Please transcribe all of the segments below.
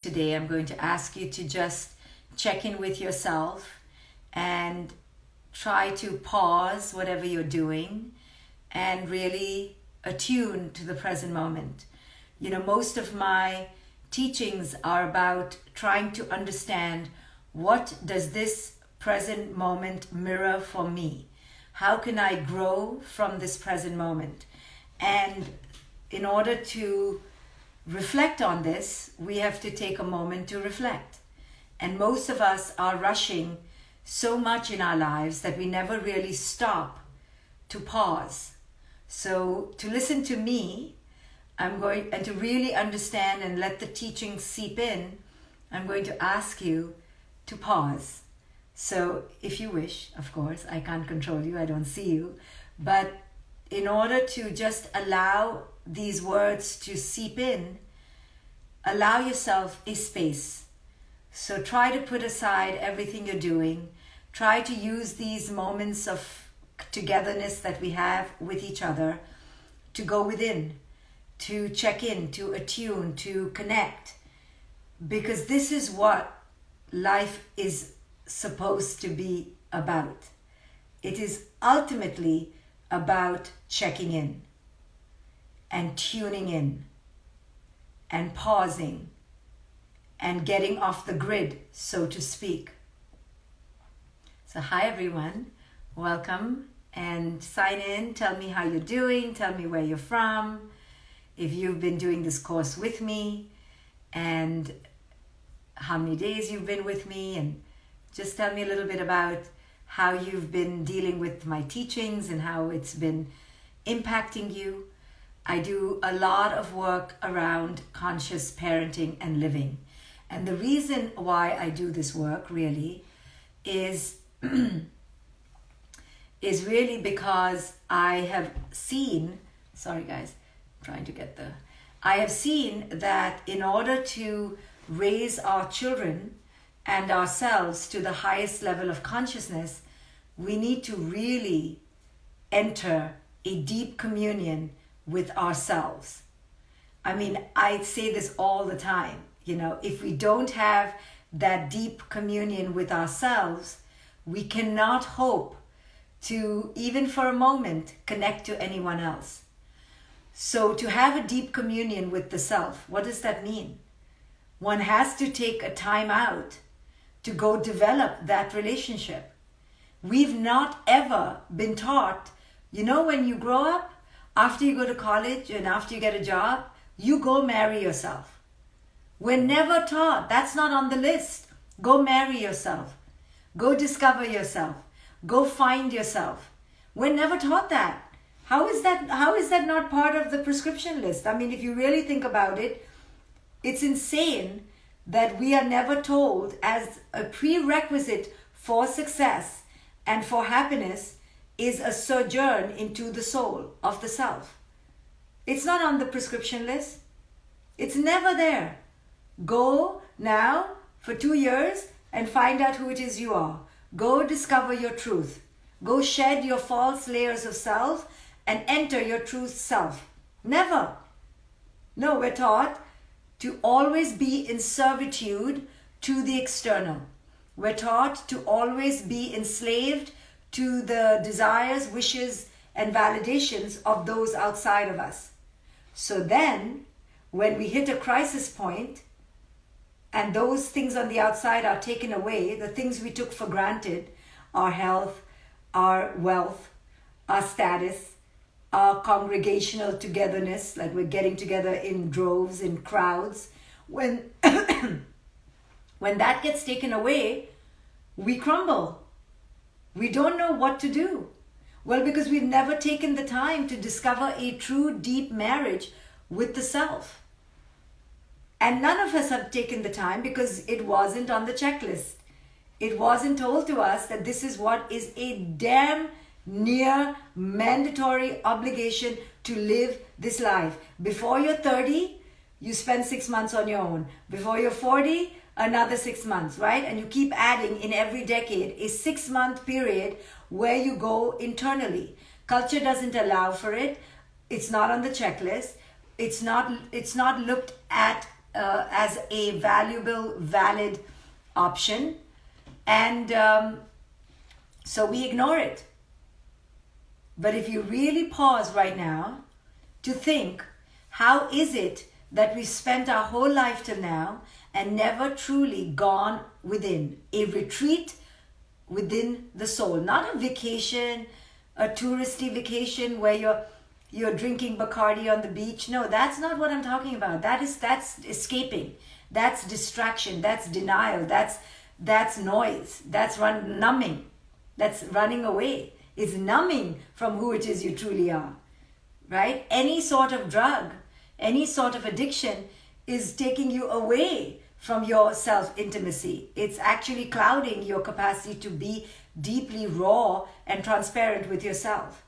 Today I'm going to ask you to just check in with yourself and try to pause whatever you're doing and really attune to the present moment. Most of my teachings are about trying to understand, what does this present moment mirror for me? How can I grow from this present moment? And in order to reflect on this, we have to take a moment to reflect. And most of us are rushing so much in our lives that we never really stop to pause. So to listen to me, and to really understand and let the teaching seep in, I'm going to ask you to pause. So if you wish, of course, I can't control you, I don't see you, but in order to just allow these words to seep in, allow yourself a space. So try to put aside everything you're doing. Try to use these moments of togetherness that we have with each other to go within, to check in, to attune, to connect. Because this is what life is supposed to be about. It is ultimately about checking in and tuning in and pausing and getting off the grid, so to speak. So hi everyone, welcome, and sign in, tell me how you're doing, tell me where you're from, if you've been doing this course with me, and how many days you've been with me, and just tell me a little bit about how you've been dealing with my teachings and how it's been impacting you. I do a lot of work around conscious parenting and living. And the reason why I do this work really is really because I have seen, I have seen that in order to raise our children and ourselves to the highest level of consciousness, we need to really enter a deep communion with ourselves. I mean, I say this all the time, if we don't have that deep communion with ourselves, we cannot hope to, even for a moment, connect to anyone else. So to have a deep communion with the self, what does that mean? One has to take a time out to go develop that relationship. We've not ever been taught, when you grow up, after you go to college and after you get a job, you go marry yourself. We're never taught. That's not on the list. Go marry yourself. Go discover yourself. Go find yourself. We're never taught that. How is that not part of the prescription list? I mean, if you really think about it, it's insane that we are never told as a prerequisite for success and for happiness is a sojourn into the soul of the self. It's not on the prescription list. It's never there. Go now for 2 years and find out who it is you are. Go discover your truth. Go shed your false layers of self and enter your true self. Never. No, we're taught to always be in servitude to the external. We're taught to always be enslaved to the desires, wishes, and validations of those outside of us. So then, when we hit a crisis point, and those things on the outside are taken away, the things we took for granted, our health, our wealth, our status, our congregational togetherness, like we're getting together in droves, in crowds, when that gets taken away, we crumble. We don't know what to do. Well, because we've never taken the time to discover a true deep marriage with the self. And none of us have taken the time because it wasn't on the checklist. It wasn't told to us that this is what is a damn near mandatory obligation to live this life. Before you're 30, you spend 6 months on your own. Before you're 40, another 6 months, right? And you keep adding in every decade a 6-month period where you go internally. Culture doesn't allow for it. It's not on the checklist. It's not looked at as a valuable, valid option. And so we ignore it. But if you really pause right now to think, how is it that we spent our whole life till now and never truly gone within, a retreat within the soul, not a vacation, a touristy vacation where you're drinking Bacardi on the beach. No, that's not what I'm talking about. That's escaping. That's distraction. That's denial. That's noise. That's numbing. That's running away. It's numbing from who it is you truly are, right? Any sort of drug, any sort of addiction is taking you away from your self-intimacy. It's actually clouding your capacity to be deeply raw and transparent with yourself.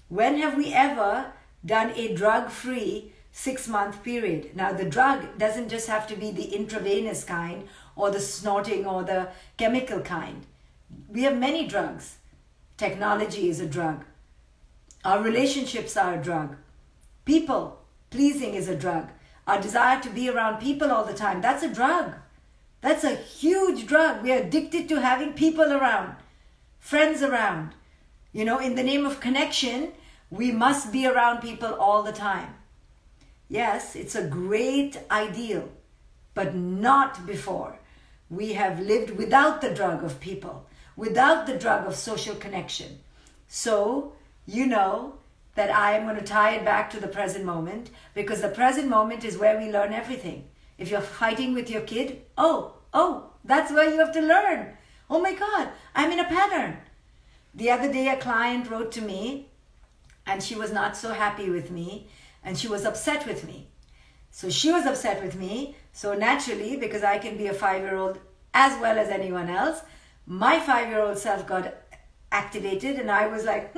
When have we ever done a drug-free 6-month period? Now, the drug doesn't just have to be the intravenous kind or the snorting or the chemical kind. We have many drugs. Technology is a drug. Our relationships are a drug. People pleasing is a drug. Our desire to be around people all the time, that's a drug. That's a huge drug. We are addicted to having people around, friends around. You know, in the name of connection, we must be around people all the time. Yes, it's a great ideal, but not before we have lived without the drug of people, without the drug of social connection. So, you know that I am going to tie it back to the present moment, because the present moment is where we learn everything. If you're fighting with your kid, that's where you have to learn. Oh my God, I'm in a pattern. The other day, a client wrote to me and she was not so happy with me and she was upset with me. So she was upset with me. So naturally, because I can be a 5-year-old as well as anyone else, my 5-year-old self got activated and I was like,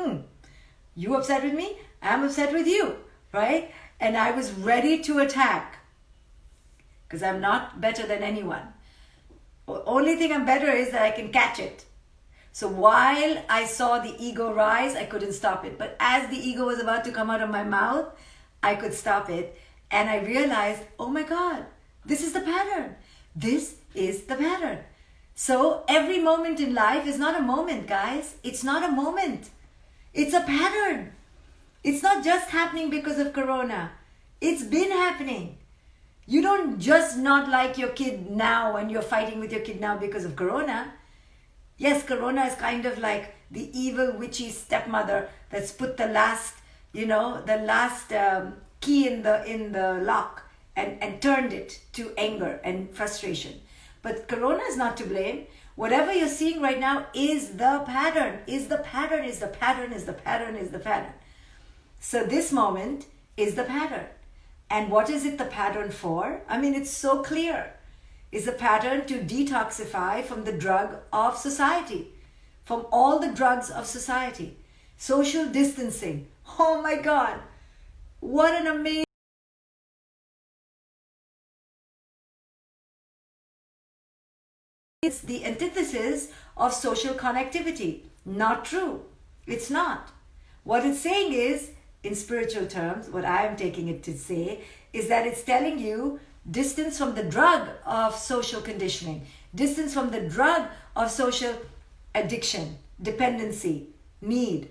you upset with me? I'm upset with you, right? And I was ready to attack because I'm not better than anyone. Only thing I'm better is that I can catch it. So while I saw the ego rise, I couldn't stop it. But as the ego was about to come out of my mouth, I could stop it. And I realized, oh my God, this is the pattern. This is the pattern. So every moment in life is not a moment, guys. It's not a moment. It's a pattern. It's not just happening because of Corona. It's been happening. You don't just not like your kid now and you're fighting with your kid now because of Corona. Yes, Corona is kind of like the evil, witchy stepmother that's put the last, key in the lock and turned it to anger and frustration. But Corona is not to blame. Whatever you're seeing right now is the pattern, is the pattern, is the pattern, is the pattern, is the pattern. So this moment is the pattern. And what is it the pattern for? I mean, it's so clear. It's a pattern to detoxify from the drug of society, from all the drugs of society. Social distancing. Oh my God. What an amazing... It's the antithesis of social connectivity. Not true. It's not. What it's saying is, in spiritual terms, what I am taking it to say, is that it's telling you distance from the drug of social conditioning, distance from the drug of social addiction, dependency, need.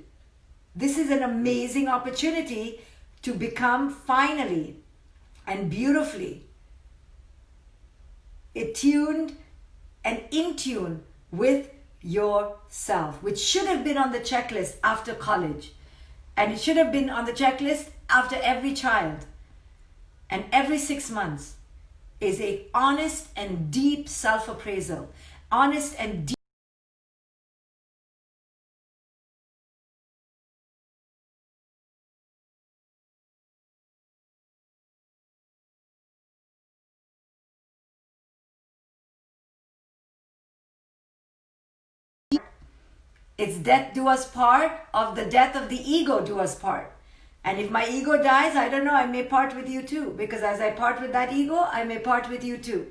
This is an amazing opportunity to become finally and beautifully attuned and in tune with yourself, which should have been on the checklist after college. And it should have been on the checklist after every child. And every 6 months is a honest and deep self-appraisal. Honest and deep. It's death do us part, of the death of the ego do us part. And if my ego dies, I don't know, I may part with you too. Because as I part with that ego, I may part with you too.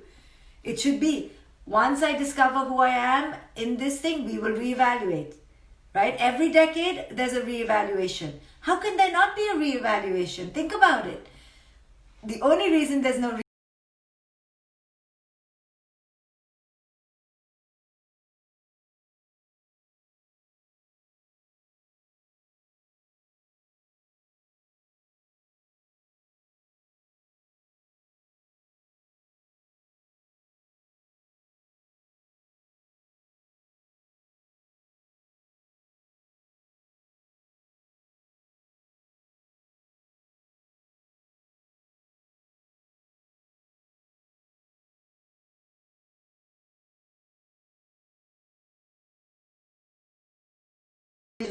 It should be, once I discover who I am in this thing, we will reevaluate. Right? Every decade, there's a reevaluation. How can there not be a reevaluation? Think about it. The only reason there's no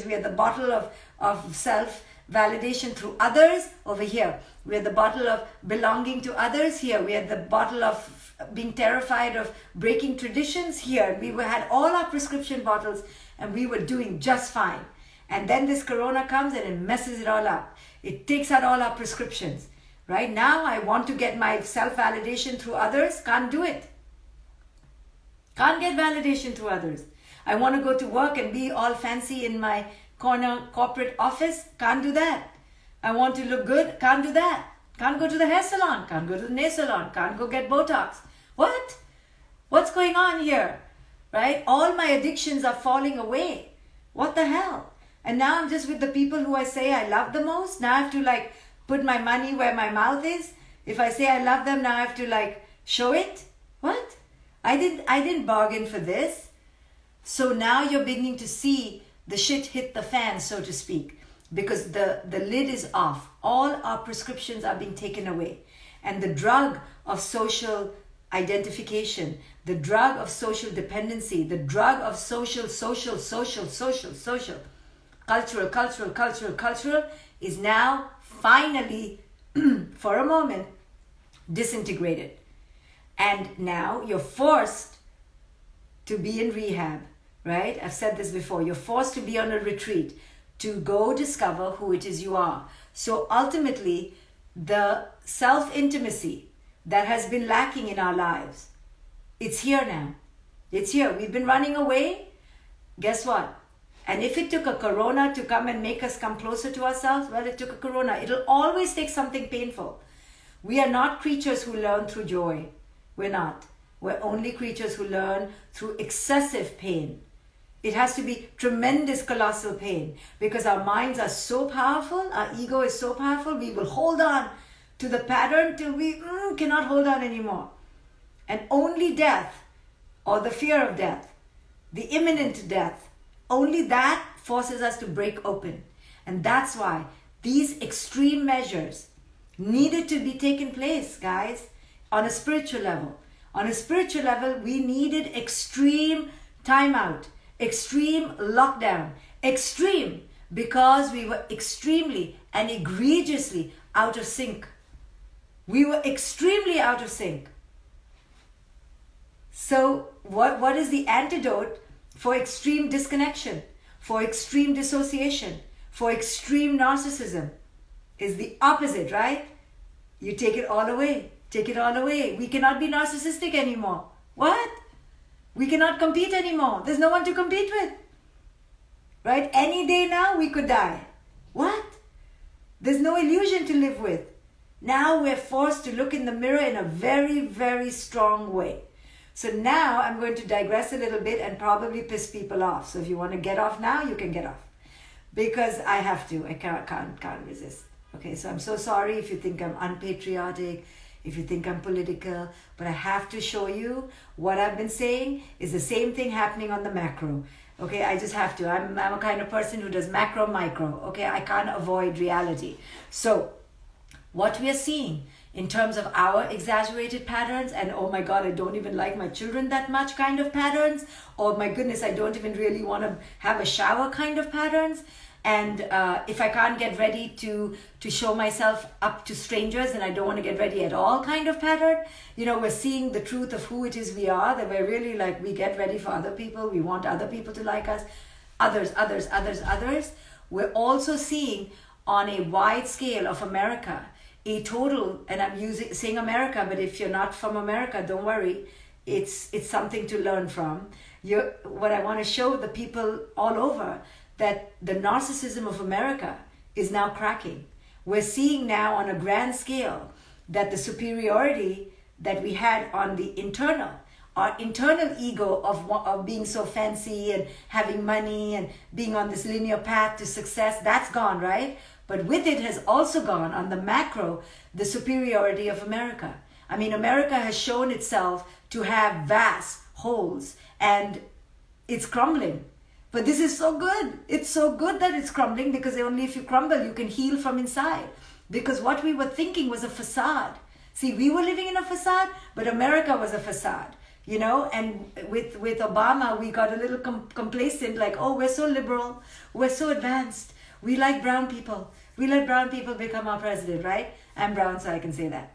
We are the bottle of self-validation through others over here. We are the bottle of belonging to others here. We are the bottle of being terrified of breaking traditions here. We had all our prescription bottles and we were doing just fine. And then this corona comes and it messes it all up. It takes out all our prescriptions. Right now, I want to get my self-validation through others. Can't do it. Can't get validation through others. I want to go to work and be all fancy in my corner corporate office. Can't do that. I want to look good. Can't do that. Can't go to the hair salon. Can't go to the nail salon. Can't go get Botox. What? What's going on here? Right? All my addictions are falling away. What the hell? And now I'm just with the people who I say I love the most. Now I have to like put my money where my mouth is. If I say I love them, now I have to like show it. What? I didn't bargain for this. So now you're beginning to see the shit hit the fan, so to speak, because the lid is off. All our prescriptions are being taken away. And the drug of social identification, the drug of social dependency, the drug of social, cultural is now finally, for a moment, disintegrated. And now you're forced to be in rehab, right? I've said this before. You're forced to be on a retreat to go discover who it is you are. So ultimately, the self-intimacy that has been lacking in our lives, it's here now. It's here. We've been running away. Guess what? And if it took a corona to come and make us come closer to ourselves, well, it took a corona. It'll always take something painful. We are not creatures who learn through joy. We're not. We're only creatures who learn through excessive pain. It has to be tremendous, colossal pain, because our minds are so powerful, our ego is so powerful, we will hold on to the pattern till we cannot hold on anymore. And only death, or the fear of death, the imminent death, only that forces us to break open. And that's why these extreme measures needed to be taken place, guys, on a spiritual level. On a spiritual level, we needed extreme timeout, extreme lockdown, extreme because we were extremely and egregiously out of sync. We were extremely out of sync. So what is the antidote for extreme disconnection, for extreme dissociation, for extreme narcissism? Is the opposite, right? You take it all away. Take it all away. We cannot be narcissistic anymore. What? We cannot compete anymore. There's no one to compete with. Right? Any day now we could die. What? There's no illusion to live with. Now we're forced to look in the mirror in a very, very strong way. So now I'm going to digress a little bit and probably piss people off. So if you want to get off now, you can get off. Because I have to. I can't resist. Okay, so I'm so sorry if you think I'm unpatriotic, if you think I'm political, but I have to show you what I've been saying is the same thing happening on the macro. Okay, I just have to. I'm a kind of person who does macro, micro. Okay, I can't avoid reality. So what we are seeing in terms of our exaggerated patterns, and oh my God, I don't even like my children that much kind of patterns, or my goodness, I don't even really want to have a shower kind of patterns. And if I can't get ready to show myself up to strangers, and I don't want to get ready at all kind of pattern. You know, we're seeing the truth of who it is we are, that we're really like, we get ready for other people. We want other people to like us. Others. We're also seeing on a wide scale of America, a total, and I'm saying America, but if you're not from America, don't worry. It's something to learn from. What I want to show the people all over, that the narcissism of America is now cracking. We're seeing now on a grand scale that the superiority that we had on the our internal ego of being so fancy and having money and being on this linear path to success, that's gone, right? But with it has also gone on the macro, the superiority of America. I mean, America has shown itself to have vast holes and it's crumbling. But this is so good. It's so good that it's crumbling, because only if you crumble, you can heal from inside. Because what we were thinking was a facade. See, we were living in a facade, but America was a facade. And with Obama, we got a little complacent, like, oh, we're so liberal, we're so advanced, we like brown people, we let brown people become our president, right? I'm brown, so I can say that.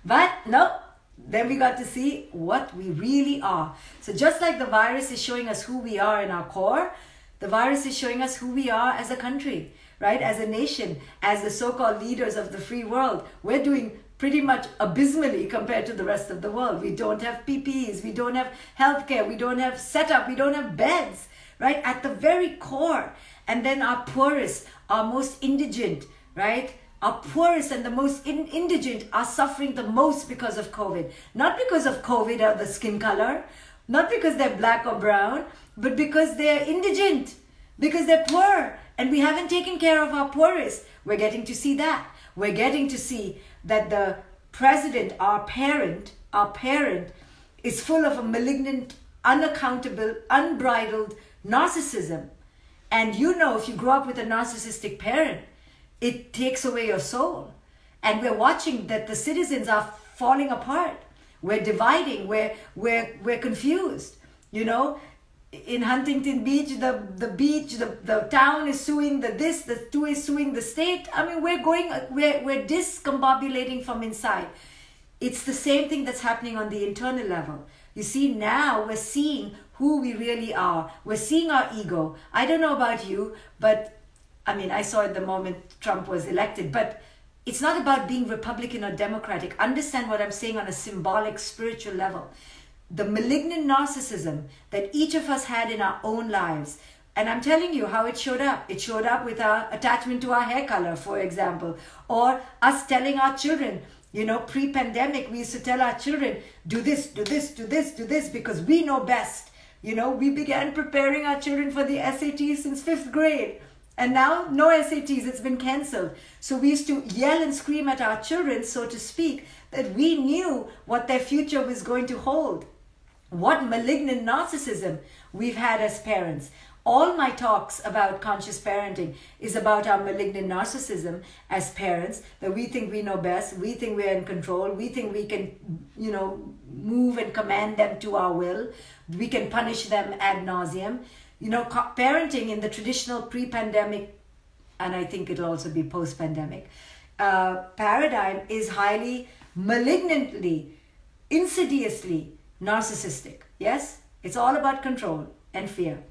But no, then we got to see what we really are. So just like the virus is showing us who we are in our core, the virus is showing us who we are as a country, right? As a nation, as the so-called leaders of the free world. We're doing pretty much abysmally compared to the rest of the world. We don't have PPEs, we don't have healthcare, we don't have setup, we don't have beds, right? At the very core. And then our poorest, our most indigent, right? Our poorest and the most indigent are suffering the most because of COVID. Not because of COVID or the skin color, not because they're black or brown, but because they're indigent, because they're poor. And we haven't taken care of our poorest. We're getting to see that. We're getting to see that the president, our parent, is full of a malignant, unaccountable, unbridled narcissism. And if you grow up with a narcissistic parent, it takes away your soul. And we're watching that the citizens are falling apart. We're dividing, we're confused. In Huntington Beach, the town is suing the two is suing the state. I mean, we're discombobulating from inside. It's the same thing that's happening on the internal level. You see, now we're seeing who we really are. We're seeing our ego. I don't know about you, but I mean, I saw it the moment Trump was elected, but it's not about being Republican or Democratic. Understand what I'm saying on a symbolic, spiritual level. The malignant narcissism that each of us had in our own lives. And I'm telling you how it showed up. It showed up with our attachment to our hair color, for example, or us telling our children, pre-pandemic, we used to tell our children, do this, do this, do this, do this, because we know best. We began preparing our children for the SATs since 5th grade. And now, no SATs, it's been cancelled. So we used to yell and scream at our children, so to speak, that we knew what their future was going to hold. What malignant narcissism we've had as parents. All my talks about conscious parenting is about our malignant narcissism as parents, that we think we know best, we think we're in control, we think we can, move and command them to our will, we can punish them ad nauseum. Parenting in the traditional pre-pandemic, and I think it'll also be post-pandemic, paradigm is highly malignantly, insidiously narcissistic. Yes, it's all about control and fear.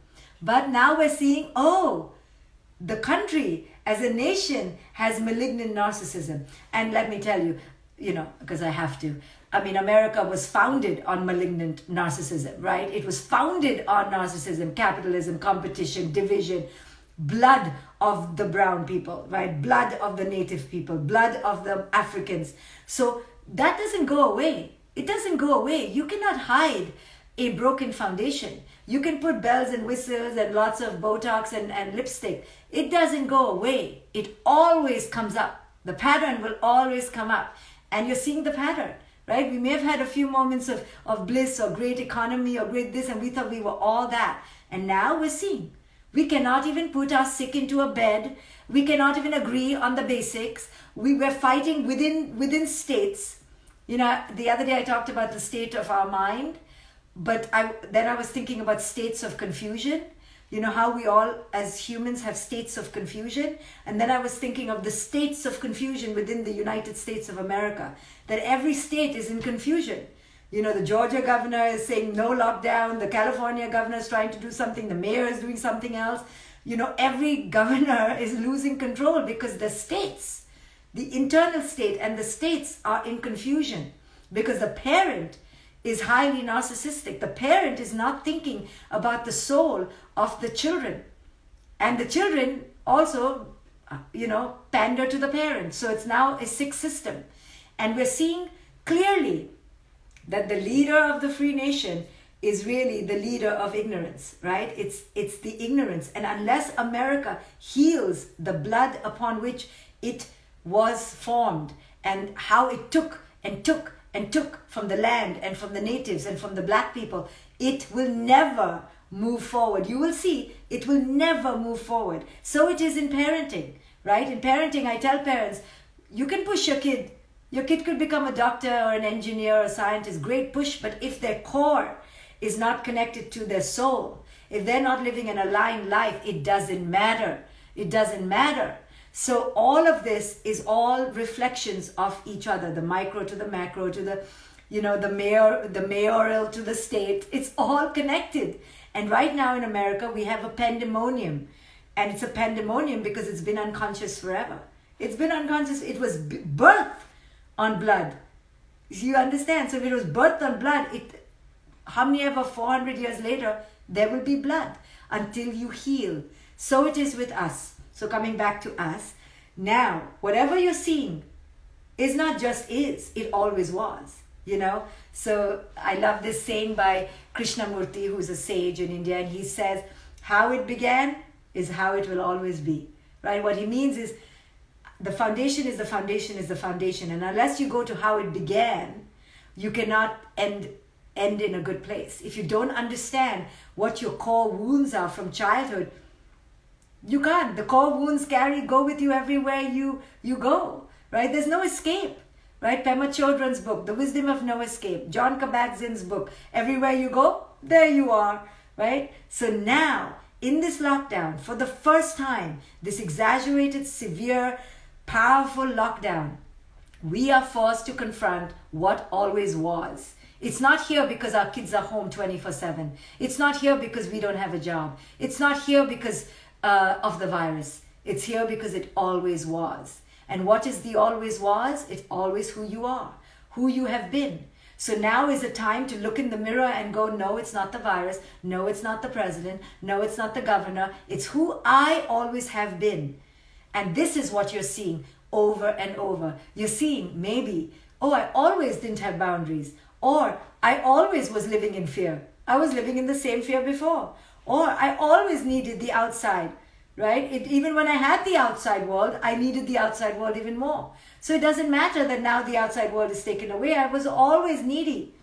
But now we're seeing, the country as a nation has malignant narcissism. And let me tell you, because I have to, America was founded on malignant narcissism, right? It was founded on narcissism, capitalism, competition, division, blood of the brown people, right? Blood of the native people, blood of the Africans. So that doesn't go away. It doesn't go away. You cannot hide a broken foundation. You can put bells and whistles and lots of Botox and lipstick. It doesn't go away. It always comes up. The pattern will always come up. And you're seeing the pattern, right? We may have had a few moments of bliss or great economy or great this, and we thought we were all that. And now we're seeing we cannot even put our sick into a bed. We cannot even agree on the basics. We were fighting within states. The other day I talked about the state of our mind, but then I was thinking about states of confusion. How we all as humans have states of confusion. And then I was thinking of the states of confusion within the United States of America, that every state is in confusion. The Georgia governor is saying no lockdown, the California governor is trying to do something, the mayor is doing something else. Every governor is losing control because the states, the internal state and the states are in confusion because the parent is highly narcissistic. The parent is not thinking about the soul of the children. And the children also, pander to the parent. So it's now a sick system. And we're seeing clearly that the leader of the free nation is really the leader of ignorance, right? It's the ignorance. And unless America heals the blood upon which it was formed and how it took from the land and from the natives and from the black people, it will never move forward. You will see, it will never move forward. So it is in parenting, right? In parenting, I tell parents, you can push your kid, Your kid could become a doctor or an engineer or a scientist, great push, but if their core is not connected to their soul, if they're not living an aligned life, it doesn't matter. It doesn't matter. So all of this is all reflections of each other, the micro to the macro to the, the mayoral to the state. It's all connected. And right now in America, we have a pandemonium. And it's a pandemonium because it's been unconscious forever. It's been unconscious. It was birthed on blood. You understand? So if it was birthed on blood, how many ever 400 years later, there will be blood until you heal. So it is with us. So coming back to us, now, whatever you're seeing is not just is, it always was, So I love this saying by Krishnamurti, who's a sage in India, and he says, how it began is how it will always be, right? What he means is the foundation is the foundation is the foundation. And unless you go to how it began, you cannot end in a good place. If you don't understand what your core wounds are from childhood, you can't. The core wounds go with you everywhere you go, right? There's no escape, right? Pema Chodron's book, The Wisdom of No Escape, John Kabat-Zinn's book, everywhere you go, there you are, right? So now, in this lockdown, for the first time, this exaggerated, severe, powerful lockdown, we are forced to confront what always was. It's not here because our kids are home 24/7. It's not here because we don't have a job. It's not here because of the virus. It's here because it always was. And what is the always was? It's always who you are, who you have been. So now is a time to look in the mirror and go, no, it's not the virus. No, it's not the president. No, it's not the governor. It's who I always have been. And this is what you're seeing over and over. You're seeing maybe, I always didn't have boundaries. Or I always was living in fear. I was living in the same fear before. Or I always needed the outside, right? Even when I had the outside world, I needed the outside world even more. So it doesn't matter that now the outside world is taken away. I was always needy.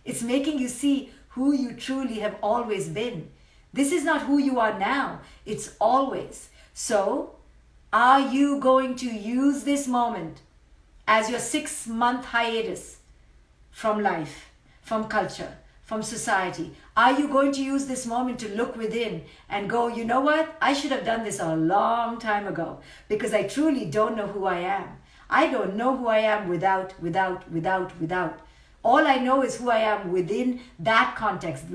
It's making you see who you truly have always been. This is not who you are now. It's always. So are you going to use this moment as your 6-month hiatus from life, from culture, from society? Are you going to use this moment to look within and go, you know what? I should have done this a long time ago because I truly don't know who I am. I don't know who I am without. All I know is who I am within that context.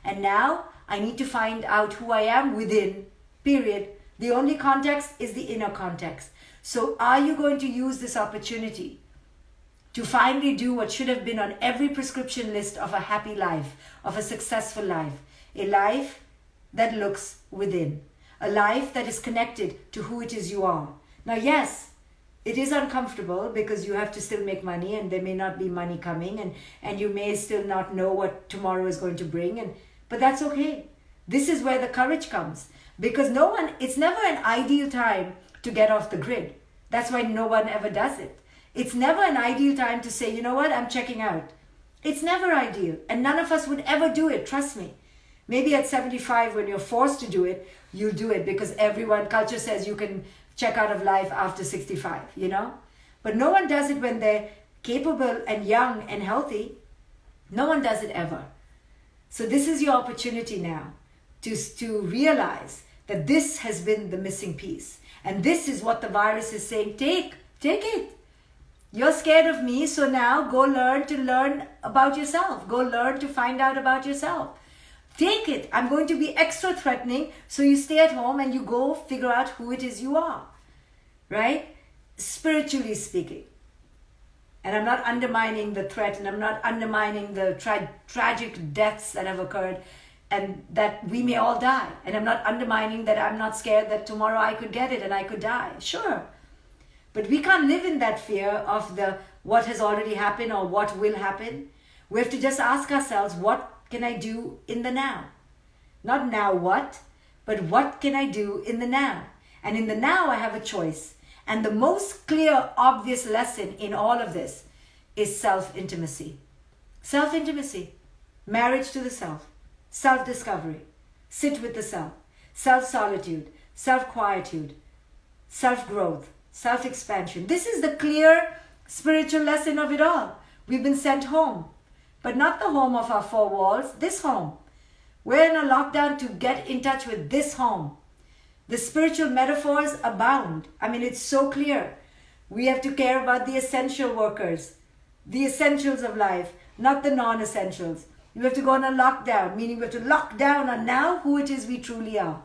And now I need to find out who I am within, period. The only context is the inner context. So are you going to use this opportunity to finally do what should have been on every prescription list of a happy life, of a successful life, a life that looks within, a life that is connected to who it is you are? Now, yes, it is uncomfortable because you have to still make money and there may not be money coming and you may still not know what tomorrow is going to bring, but that's okay. This is where the courage comes because it's never an ideal time to get off the grid. That's why no one ever does it. It's never an ideal time to say, you know what, I'm checking out. It's never ideal. And none of us would ever do it, trust me. Maybe at 75 when you're forced to do it, you'll do it because culture says you can check out of life after 65, But no one does it when they're capable and young and healthy. No one does it ever. So this is your opportunity now to realize that this has been the missing piece. And this is what the virus is saying, take it. You're scared of me, so now go learn about yourself. Go learn to find out about yourself. Take it. I'm going to be extra threatening, so you stay at home and you go figure out who it is you are, right? Spiritually speaking. And I'm not undermining the threat and I'm not undermining the tragic deaths that have occurred and that we may all die. And I'm not undermining that I'm not scared that tomorrow I could get it and I could die. Sure. But we can't live in that fear of what has already happened or what will happen. We have to just ask ourselves, what can I do in the now? Not now what, but what can I do in the now? And in the now I have a choice. And the most clear, obvious lesson in all of this is self-intimacy. Self-intimacy, marriage to the self, self-discovery, sit with the self, self-solitude, self-quietude, self-growth, self-expansion. This is the clear spiritual lesson of it all. We've been sent home, but not the home of our four walls, this home. We're in a lockdown to get in touch with this home. The spiritual metaphors abound. I mean, it's so clear. We have to care about the essential workers, the essentials of life, not the non-essentials. We have to go on a lockdown, meaning we have to lock down on now who it is we truly are.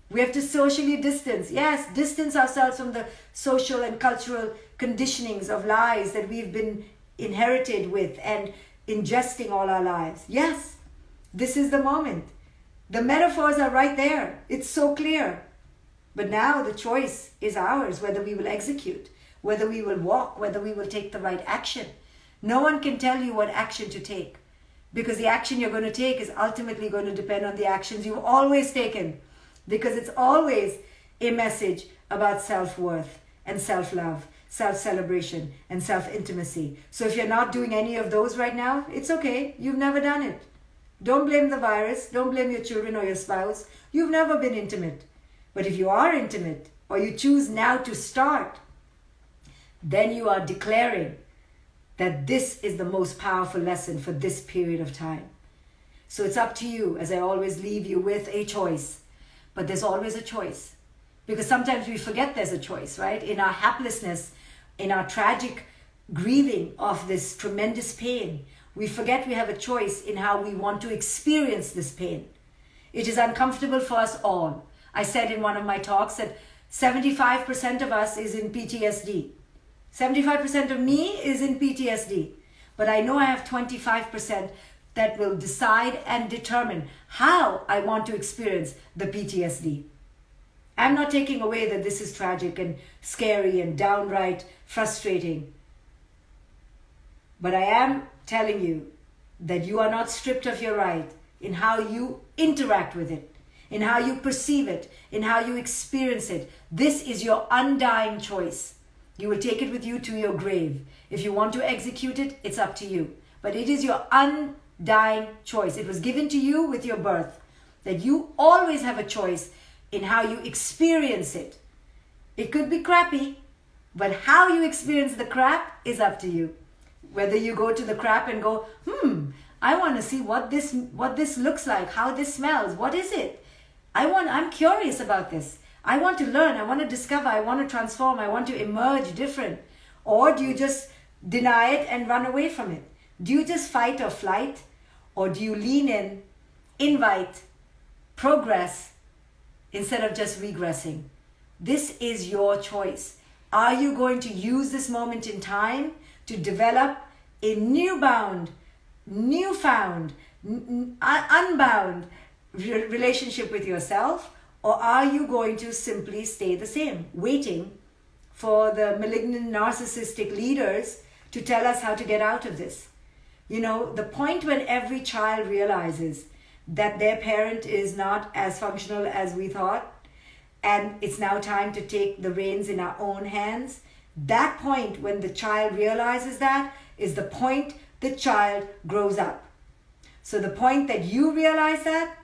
We have to socially distance. Yes, distance ourselves from the social and cultural conditionings of lies that we've been inherited with and ingesting all our lives. Yes, this is the moment. The metaphors are right there. It's so clear. But now the choice is ours, whether we will execute, whether we will walk, whether we will take the right action. No one can tell you what action to take, because the action you're going to take is ultimately going to depend on the actions you've always taken, because it's always a message about self-worth and self-love, self-celebration and self-intimacy. So if you're not doing any of those right now, it's okay. You've never done it. Don't blame the virus. Don't blame your children or your spouse. You've never been intimate. But if you are intimate, or you choose now to start, then you are declaring that this is the most powerful lesson for this period of time. So it's up to you, as I always leave you with a choice. But there's always a choice. Because sometimes we forget there's a choice, right? In our haplessness, in our tragic grieving of this tremendous pain, we forget we have a choice in how we want to experience this pain. It is uncomfortable for us all. I said in one of my talks that 75% of us is in PTSD. 75% of me is in PTSD. But I know I have 25% that will decide and determine how I want to experience the PTSD. I'm not taking away that this is tragic and scary and downright frustrating. But I am telling you that you are not stripped of your right in how you interact with it, in how you perceive it, in how you experience it. This is your undying choice. You will take it with you to your grave. If you want to execute it, it's up to you. But it is your undying choice. It was given to you with your birth, that you always have a choice in how you experience it. It could be crappy, but how you experience the crap is up to you. Whether you go to the crap and go, I want to see what this looks like, how this smells, what is it? I'm curious about this. I want to learn, I want to discover, I want to transform, I want to emerge different. Or do you just deny it and run away from it? Do you just fight or flight? Or do you lean in, invite, progress, instead of just regressing? This is your choice. Are you going to use this moment in time to develop a newfound, unbound relationship with yourself? Or are you going to simply stay the same, waiting for the malignant narcissistic leaders to tell us how to get out of this? You know, the point when every child realizes that their parent is not as functional as we thought, and it's now time to take the reins in our own hands, that point when the child realizes that is the point the child grows up. So the point that you realize that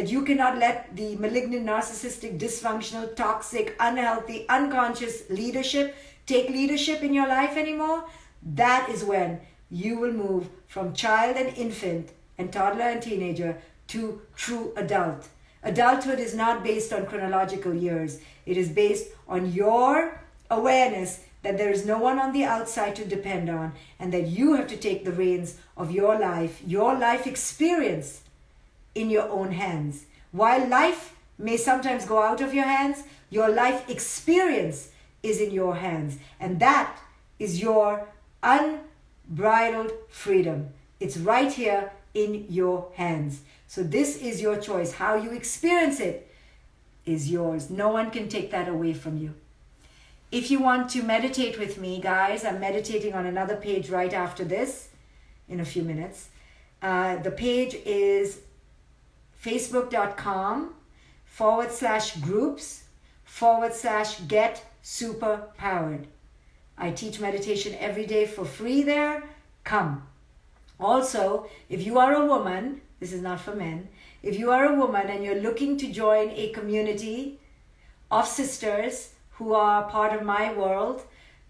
you cannot let the malignant, narcissistic, dysfunctional, toxic, unhealthy, unconscious leadership take leadership in your life anymore, that is when you will move from child and infant and toddler and teenager to true adult. Adulthood is not based on chronological years. It is based on your awareness that there is no one on the outside to depend on, and that you have to take the reins of your life experience in your own hands. While life may sometimes go out of your hands, your life experience is in your hands. And that is your unbridled freedom. It's right here in your hands. So this is your choice. How you experience it is yours. No one can take that away from you. If you want to meditate with me, guys, I'm meditating on another page right after this in a few minutes. The page is facebook.com/groups/get super powered. I teach meditation every day for free there. Come. Also, if you are a woman, this is not for men, if you are a woman and you're looking to join a community of sisters who are part of my world,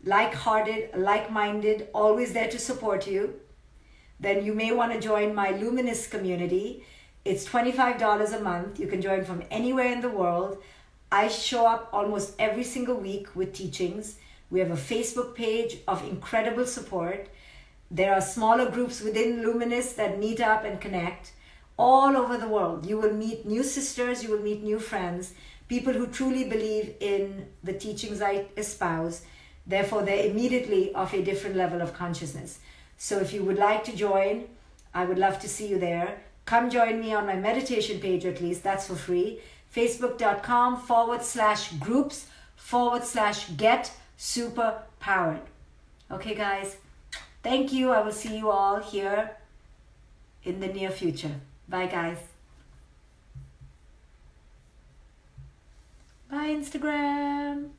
like-hearted, like-minded, always there to support you, then you may want to join my Luminous community. It's $25 a month. You can join from anywhere in the world. I show up almost every single week with teachings. We have a Facebook page of incredible support. There are smaller groups within Luminous that meet up and connect all over the world. You will meet new sisters, you will meet new friends, people who truly believe in the teachings I espouse. Therefore, they're immediately of a different level of consciousness. So if you would like to join, I would love to see you there. Come join me on my meditation page at least, that's for free. Facebook.com/groups/get superpowered. Okay guys, thank you. I will see you all here in the near future. Bye guys. Bye Instagram.